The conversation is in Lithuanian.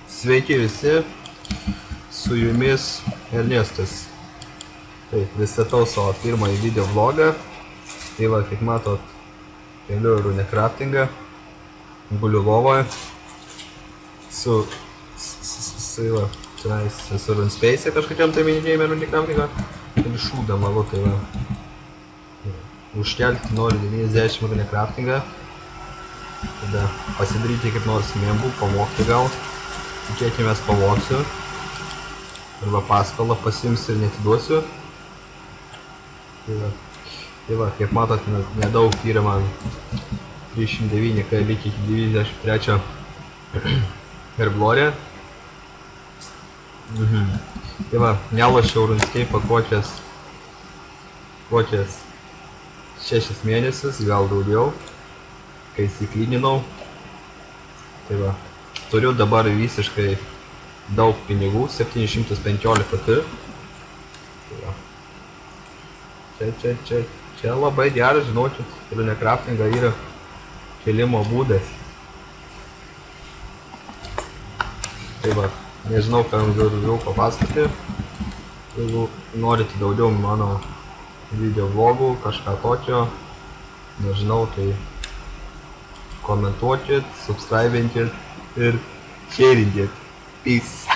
Sveiki visi, su jumis Ernestas. Taip, pristatau savo pirmąjį video vlogą. Tai va, kaip matot, keliu runecraftingą, guliu lovoje, su va, tenais esu runespace kažkokiam tai minėjime runecraftingą ir šūdą malu, tai va. Užkelti noriu 90 runecraftingą, tada pasidaryti kaip nors membų, pavogti gal, tikėkimės pavogsiu, arba paskolą pasimsiu ir netiduosiu. Tai va, kaip matot, nedaug yra man 309 lyg iki 93 herblorė. Tai va, nelošiau RuneScape kokias 6 mėnesius, gal daugiau, kai įsiklyninau. Tai va, turiu dabar visiškai daug pinigų, 715 t. Tai va. Čia labai geras, žinokit, runecraftinga yra kėlimo būdas. Tai va, nežinau, ką jums daugiau papasakoti. Jeigu norite daugiau mano video vlogų, kažką tokio, nežinau, tai komentuokit, subscribinkit ir sharingit. Peace.